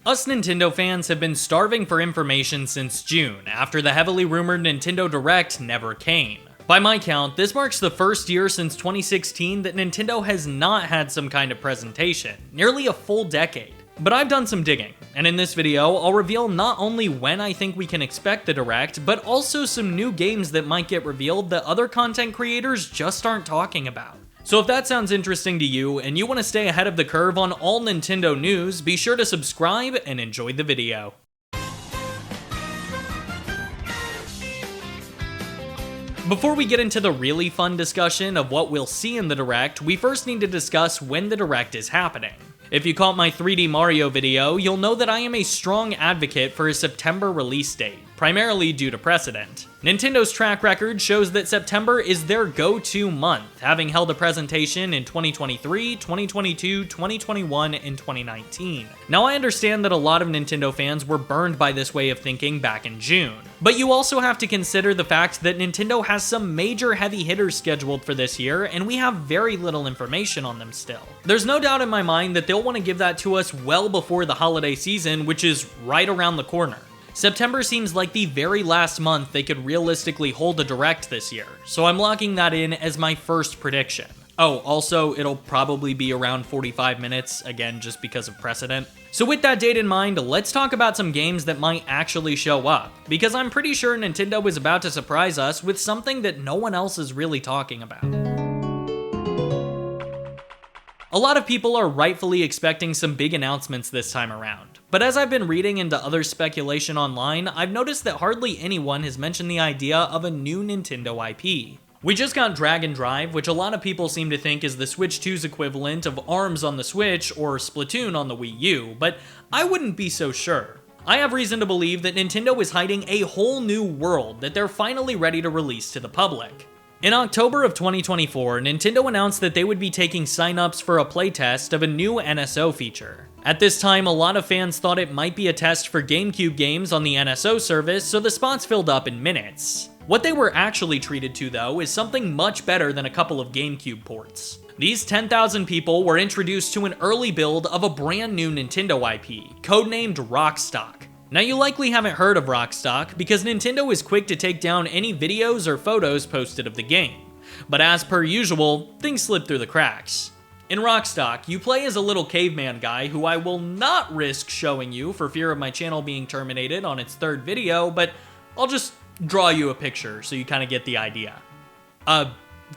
Us Nintendo fans have been starving for information since June, after the heavily rumored Nintendo Direct never came. By my count, this marks the first year since 2016 that Nintendo has not had some kind of presentation, nearly a full decade. But I've done some digging, and in this video, I'll reveal not only when I think we can expect the Direct, but also some new games that might get revealed that other content creators just aren't talking about. So if that sounds interesting to you, and you want to stay ahead of the curve on all Nintendo news, be sure to subscribe and enjoy the video. Before we get into the really fun discussion of what we'll see in the Direct, we first need to discuss when the Direct is happening. If you caught my 3D Mario video, you'll know that I am a strong advocate for a September release date, primarily due to precedent. Nintendo's track record shows that September is their go-to month, having held a presentation in 2023, 2022, 2021, and 2019. Now I understand that a lot of Nintendo fans were burned by this way of thinking back in June, but you also have to consider the fact that Nintendo has some major heavy hitters scheduled for this year, and we have very little information on them still. There's no doubt in my mind that they'll want to give that to us well before the holiday season, which is right around the corner. September seems like the very last month they could realistically hold a Direct this year, so I'm locking that in as my first prediction. Oh, also, it'll probably be around 45 minutes, again, just because of precedent. So with that date in mind, let's talk about some games that might actually show up, because I'm pretty sure Nintendo is about to surprise us with something that no one else is really talking about. A lot of people are rightfully expecting some big announcements this time around, but as I've been reading into other speculation online, I've noticed that hardly anyone has mentioned the idea of a new Nintendo IP. We just got Dragon Drive, which a lot of people seem to think is the Switch 2's equivalent of ARMS on the Switch or Splatoon on the Wii U, but I wouldn't be so sure. I have reason to believe that Nintendo is hiding a whole new world that they're finally ready to release to the public. In October of 2024, Nintendo announced that they would be taking signups for a playtest of a new NSO feature. At this time, a lot of fans thought it might be a test for GameCube games on the NSO service, so the spots filled up in minutes. What they were actually treated to, though, is something much better than a couple of GameCube ports. These 10,000 people were introduced to an early build of a brand new Nintendo IP, codenamed Rockstock. Now you likely haven't heard of Rockstock because Nintendo is quick to take down any videos or photos posted of the game. But as per usual, things slip through the cracks. In Rockstock, you play as a little caveman guy who I will not risk showing you for fear of my channel being terminated on its third video, but I'll just draw you a picture so you kind of get the idea.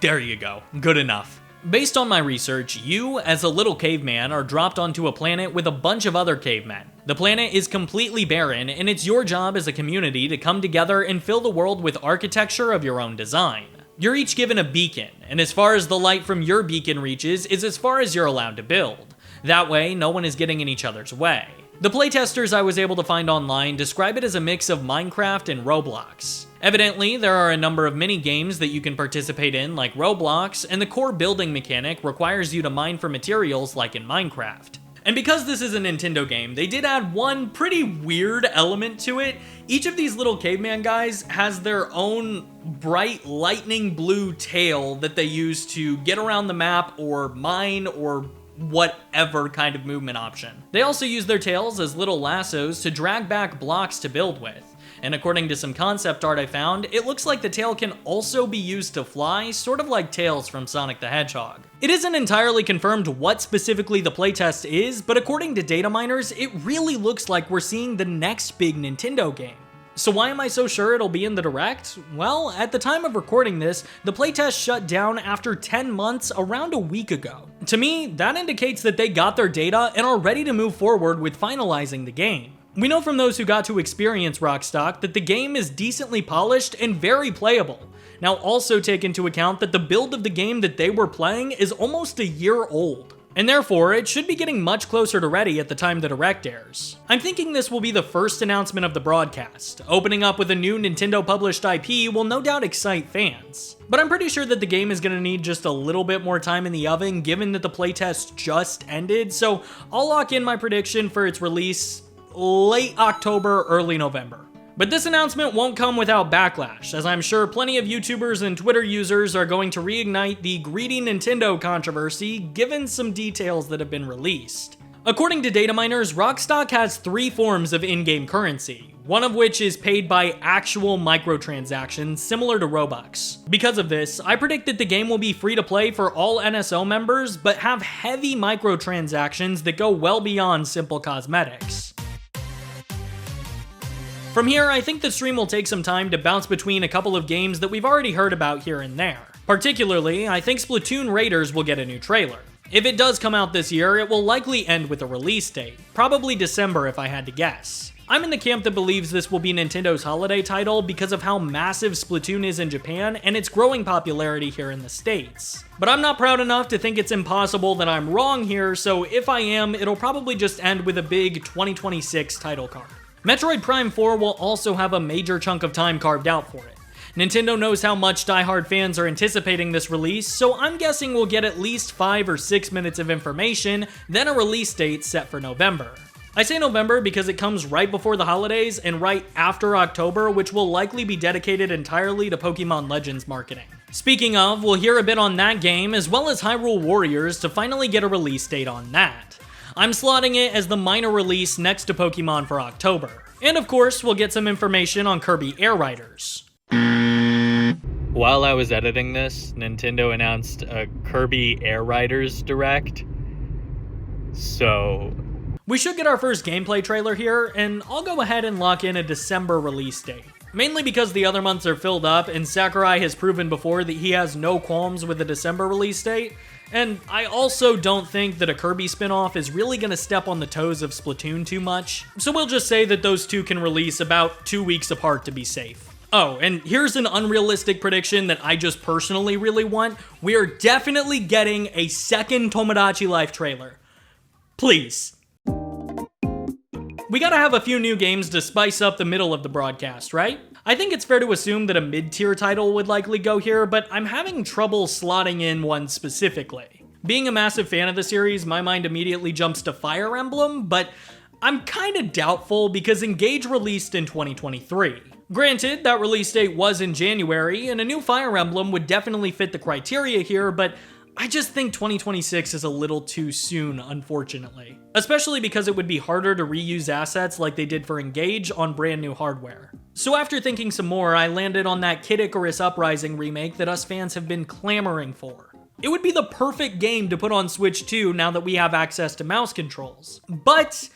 There you go. Good enough. Based on my research, you, as a little caveman, are dropped onto a planet with a bunch of other cavemen. The planet is completely barren, and it's your job as a community to come together and fill the world with architecture of your own design. You're each given a beacon, and as far as the light from your beacon reaches is as far as you're allowed to build. That way, no one is getting in each other's way. The playtesters I was able to find online describe it as a mix of Minecraft and Roblox. Evidently, there are a number of mini-games that you can participate in like Roblox, and the core building mechanic requires you to mine for materials like in Minecraft. And because this is a Nintendo game, they did add one pretty weird element to it. Each of these little caveman guys has their own bright lightning blue tail that they use to get around the map or mine or whatever kind of movement option. They also use their tails as little lassos to drag back blocks to build with. And according to some concept art I found, it looks like the tail can also be used to fly, sort of like Tails from Sonic the Hedgehog. It isn't entirely confirmed what specifically the playtest is, but according to data miners, it really looks like we're seeing the next big Nintendo game. So why am I so sure it'll be in the Direct? Well, at the time of recording this, the playtest shut down after 10 months around a week ago. To me, that indicates that they got their data and are ready to move forward with finalizing the game. We know from those who got to experience Rockstock that the game is decently polished and very playable. Now also take into account that the build of the game that they were playing is almost a year old, and therefore it should be getting much closer to ready at the time the Direct airs. I'm thinking this will be the first announcement of the broadcast. Opening up with a new Nintendo published IP will no doubt excite fans, but I'm pretty sure that the game is going to need just a little bit more time in the oven given that the playtest just ended, so I'll lock in my prediction for its release late October, early November. But this announcement won't come without backlash, as I'm sure plenty of YouTubers and Twitter users are going to reignite the greedy Nintendo controversy given some details that have been released. According to data miners, Rockstock has 3 forms of in-game currency, one of which is paid by actual microtransactions similar to Robux. Because of this, I predict that the game will be free to play for all NSO members, but have heavy microtransactions that go well beyond simple cosmetics. From here, I think the stream will take some time to bounce between a couple of games that we've already heard about here and there. Particularly, I think Splatoon Raiders will get a new trailer. If it does come out this year, it will likely end with a release date, probably December if I had to guess. I'm in the camp that believes this will be Nintendo's holiday title because of how massive Splatoon is in Japan and its growing popularity here in the States. But I'm not proud enough to think it's impossible that I'm wrong here, so if I am, it'll probably just end with a big 2026 title card. Metroid Prime 4 will also have a major chunk of time carved out for it. Nintendo knows how much die-hard fans are anticipating this release, so I'm guessing we'll get at least 5 or 6 minutes of information, then a release date set for November. I say November because it comes right before the holidays and right after October, which will likely be dedicated entirely to Pokemon Legends marketing. Speaking of, we'll hear a bit on that game, as well as Hyrule Warriors to finally get a release date on that. I'm slotting it as the minor release next to Pokemon for October. And of course, we'll get some information on Kirby Air Riders. While I was editing this, Nintendo announced a Kirby Air Riders Direct. So we should get our first gameplay trailer here, and I'll go ahead and lock in a December release date. Mainly because the other months are filled up, and Sakurai has proven before that he has no qualms with a December release date, and I also don't think that a Kirby spin-off is really going to step on the toes of Splatoon too much, so we'll just say that those two can release about 2 weeks apart to be safe. Oh, and here's an unrealistic prediction that I just personally really want. We are definitely getting a second Tomodachi Life trailer. Please. We gotta have a few new games to spice up the middle of the broadcast, right? I think it's fair to assume that a mid-tier title would likely go here, but I'm having trouble slotting in one specifically. Being a massive fan of the series, my mind immediately jumps to Fire Emblem, but I'm kinda doubtful because Engage released in 2023. Granted, that release date was in January, and a new Fire Emblem would definitely fit the criteria here, but I just think 2026 is a little too soon, unfortunately. Especially because it would be harder to reuse assets like they did for Engage on brand new hardware. So after thinking some more, I landed on that Kid Icarus Uprising remake that us fans have been clamoring for. It would be the perfect game to put on Switch 2 now that we have access to mouse controls. But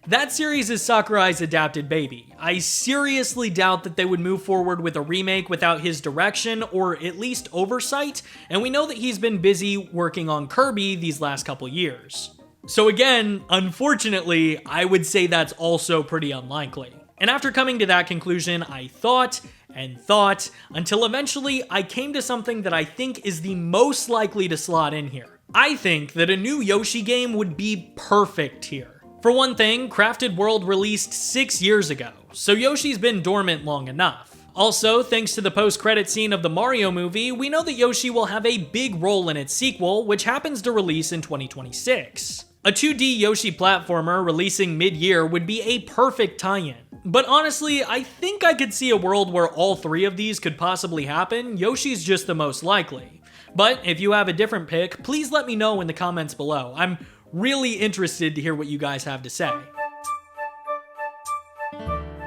that series is Sakurai's adapted baby. I seriously doubt that they would move forward with a remake without his direction or at least oversight, and we know that he's been busy working on Kirby these last couple years. So again, unfortunately, I would say that's also pretty unlikely. And after coming to that conclusion, I thought and thought until eventually I came to something that I think is the most likely to slot in here. I think that a new Yoshi game would be perfect here. For one thing, Crafted World released 6 years ago, so Yoshi's been dormant long enough. Also, thanks to the post-credit scene of the Mario movie, we know that Yoshi will have a big role in its sequel, which happens to release in 2026. A 2D Yoshi platformer releasing mid-year would be a perfect tie-in. But honestly, I think I could see a world where all 3 of these could possibly happen. Yoshi's just the most likely. But if you have a different pick, please let me know in the comments below. I'm really interested to hear what you guys have to say.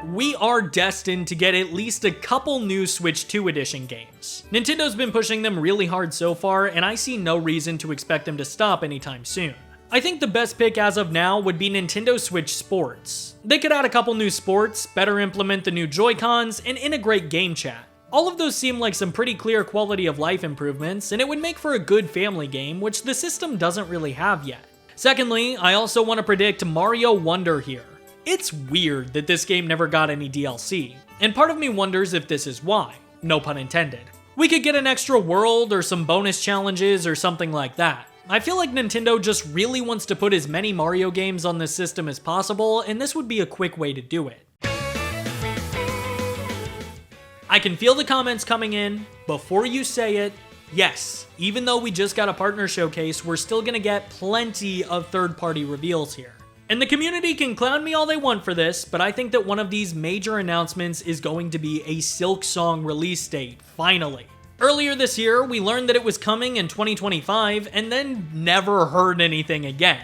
We are destined to get at least a couple new Switch 2 edition games. Nintendo's been pushing them really hard so far, and I see no reason to expect them to stop anytime soon. I think the best pick as of now would be Nintendo Switch Sports. They could add a couple new sports, better implement the new Joy-Cons, and integrate game chat. All of those seem like some pretty clear quality of life improvements, and it would make for a good family game, which the system doesn't really have yet. Secondly, I also want to predict Mario Wonder here. It's weird that this game never got any DLC, and part of me wonders if this is why. No pun intended. We could get an extra world or some bonus challenges or something like that. I feel like Nintendo just really wants to put as many Mario games on this system as possible, and this would be a quick way to do it. I can feel the comments coming in. Before you say it, yes, even though we just got a partner showcase, we're still gonna get plenty of third-party reveals here. And the community can clown me all they want for this, but I think that one of these major announcements is going to be a Silk Song release date, finally. Earlier this year, we learned that it was coming in 2025, and then never heard anything again.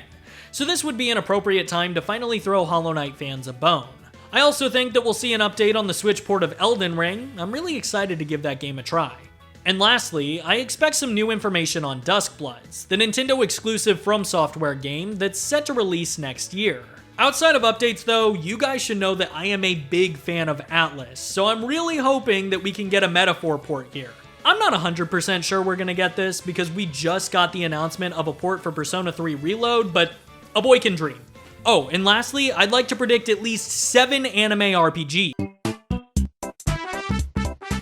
so this would be an appropriate time to finally throw Hollow Knight fans a bone. I also think that we'll see an update on the Switch port of Elden Ring. I'm really excited to give that game a try. And lastly, I expect some new information on Duskbloods, the Nintendo exclusive From Software game that's set to release next year. Outside of updates though, you guys should know that I am a big fan of Atlas, so I'm really hoping that we can get a Metaphor port here. I'm not 100% sure we're gonna get this because we just got the announcement of a port for Persona 3 Reload, but a boy can dream. Oh, and lastly, I'd like to predict at least 7 anime RPGs.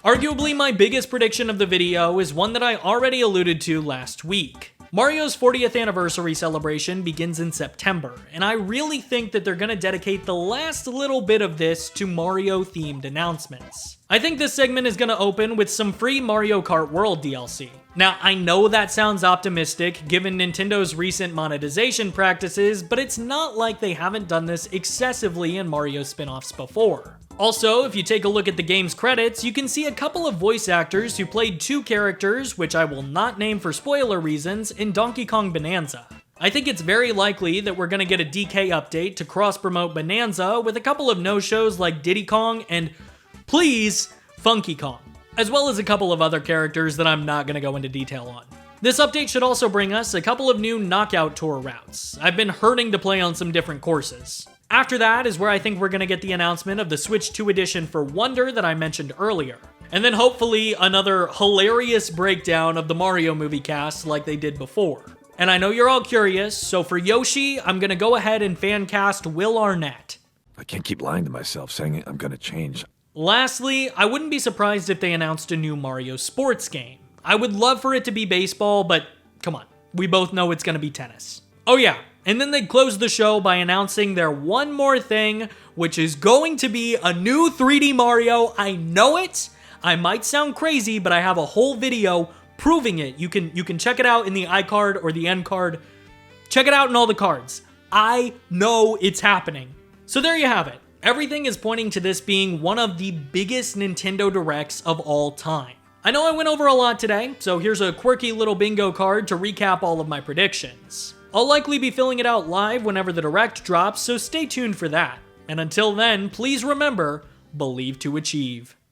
Arguably my biggest prediction of the video is one that I already alluded to last week. Mario's 40th anniversary celebration begins in September, and I really think that they're gonna dedicate the last little bit of this to Mario-themed announcements. I think this segment is gonna open with some free Mario Kart World DLC. Now, I know that sounds optimistic given Nintendo's recent monetization practices, but it's not like they haven't done this excessively in Mario spin-offs before. Also, if you take a look at the game's credits, you can see a couple of voice actors who played 2 characters, which I will not name for spoiler reasons, in Donkey Kong Bonanza. I think it's very likely that we're gonna get a DK update to cross-promote Bonanza with a couple of no-shows like Diddy Kong and, please, Funky Kong, as well as a couple of other characters that I'm not gonna go into detail on. This update should also bring us a couple of new Knockout Tour routes. I've been hurting to play on some different courses. After that is where I think we're gonna get the announcement of the Switch 2 edition for Wonder that I mentioned earlier. And then hopefully another hilarious breakdown of the Mario movie cast like they did before. And I know you're all curious, so for Yoshi, I'm gonna go ahead and fan cast Will Arnett. I can't keep lying to myself, saying I'm gonna change. Lastly, I wouldn't be surprised if they announced a new Mario sports game. I would love for it to be baseball, but come on, we both know it's gonna be tennis. Oh yeah, and then they closed the show by announcing their one more thing, which is going to be a new 3D Mario. I know it. I might sound crazy, but I have a whole video proving it. You can check it out in the iCard or the N card. Check it out in all the cards. I know it's happening. So there you have it. Everything is pointing to this being one of the biggest Nintendo Directs of all time. I know I went over a lot today, so here's a quirky little bingo card to recap all of my predictions. I'll likely be filling it out live whenever the Direct drops, so stay tuned for that. And until then, please remember, believe to achieve.